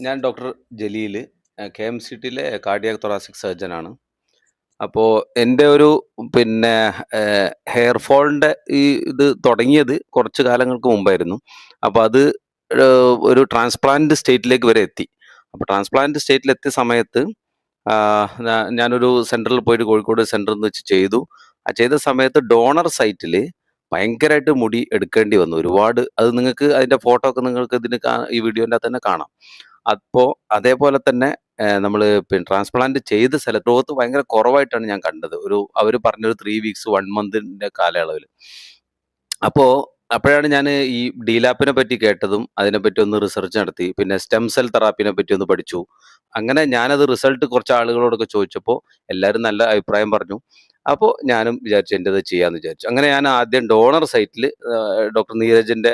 ഞാൻ doctor Jaleel, KMCTയിലെ cardiac thoracic സർജനാണ്. അപ്പോൾ എൻ്റെ ഒരു പിന്നെ ഹെയർ ഫോളിൻ്റെ ഇത് തുടങ്ങിയത് കുറച്ച് കാലങ്ങൾക്ക് മുമ്പായിരുന്നു. അപ്പോൾ അത് ഒരു ട്രാൻസ്പ്ലാന്റ് സ്റ്റേറ്റിലേക്ക് വരെ എത്തി. അപ്പോൾ ട്രാൻസ്പ്ലാന്റ് സ്റ്റേറ്റിലെത്തിയ സമയത്ത് ഞാനൊരു സെൻറ്ററിൽ പോയിട്ട് കോഴിക്കോട് സെൻറ്ററിൽ നിന്ന് വെച്ച് ചെയ്തു. ആ ചെയ്ത സമയത്ത് ഡോണർ സൈറ്റിൽ ഭയങ്കരമായിട്ട് മുടി എടുക്കേണ്ടി വന്നു. ഒരുപാട് അത് നിങ്ങൾക്ക് അതിൻ്റെ ഫോട്ടോ ഒക്കെ നിങ്ങൾക്ക് ഈ വീഡിയോൻ്റെ അകത്ത് തന്നെ കാണാം. അപ്പോൾ അതേപോലെ തന്നെ നമ്മൾ പിന്നെ ട്രാൻസ്പ്ലാന്റ് ചെയ്ത സ്ഥലത്ത് ഗ്രോത്ത് ഭയങ്കര കുറവായിട്ടാണ് ഞാൻ കണ്ടത്. അവർ പറഞ്ഞൊരു 3 വീക്സ് 1 മന്തിൻ്റെ കാലയളവിൽ. അപ്പോഴാണ് ഞാൻ ഈ ഡീലാപ്പിനെ പറ്റി കേട്ടതും അതിനെപ്പറ്റി ഒന്ന് റിസർച്ച് നടത്തി. പിന്നെ സ്റ്റെം സെൽ തെറാപ്പിനെ പറ്റി ഒന്ന് പഠിച്ചു. അങ്ങനെ ഞാനത് റിസൾട്ട് കുറച്ച് ആളുകളോടൊക്കെ ചോദിച്ചപ്പോൾ എല്ലാവരും നല്ല അഭിപ്രായം പറഞ്ഞു. അപ്പോൾ ഞാനും വിചാരിച്ചു എൻ്റെത് ചെയ്യാമെന്ന് വിചാരിച്ചു. അങ്ങനെ ഞാൻ ആദ്യം ഡോണർ സൈറ്റിൽ ഡോക്ടർ നീരജിൻ്റെ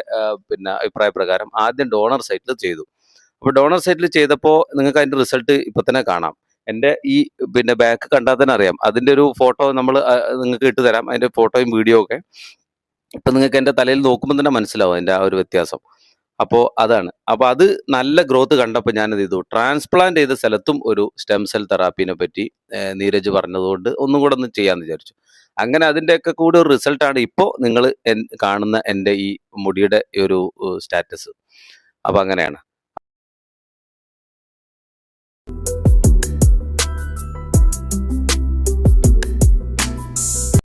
പിന്നെ അഭിപ്രായ പ്രകാരം ആദ്യം ഡോണർ സൈറ്റിൽ ചെയ്തു. അപ്പോൾ ഡോണർ സൈറ്റിൽ ചെയ്തപ്പോൾ നിങ്ങൾക്ക് അതിൻ്റെ റിസൾട്ട് ഇപ്പോൾ തന്നെ കാണാം. എൻ്റെ ഈ പിന്നെ ബാക്ക് കണ്ടാൽ തന്നെ അറിയാം. അതിൻ്റെ ഒരു ഫോട്ടോ നമ്മൾ നിങ്ങൾക്ക് ഇട്ട് തരാം. അതിൻ്റെ ഫോട്ടോയും വീഡിയോ ഒക്കെ ഇപ്പം നിങ്ങൾക്ക് എൻ്റെ തലയിൽ നോക്കുമ്പോൾ തന്നെ മനസ്സിലാവും അതിൻ്റെ ആ ഒരു വ്യത്യാസം. അപ്പോൾ അതാണ്. അപ്പോൾ അത് നല്ല ഗ്രോത്ത് കണ്ടപ്പോൾ ഞാനത് ചെയ്തു. ട്രാൻസ്പ്ലാന്റ് ചെയ്ത സ്ഥലത്തും ഒരു സ്റ്റെം സെൽ തെറാപ്പീനെ പറ്റി നീരജ് പറഞ്ഞതുകൊണ്ട് ഒന്നും കൂടെ ഒന്ന് ചെയ്യാമെന്ന് വിചാരിച്ചു. അങ്ങനെ അതിൻ്റെയൊക്കെ കൂടി ഒരു റിസൾട്ടാണ് ഇപ്പോൾ നിങ്ങൾ കാണുന്ന എൻ്റെ ഈ മുടിയുടെ ഒരു സ്റ്റാറ്റസ്. അപ്പോൾ അങ്ങനെയാണ്.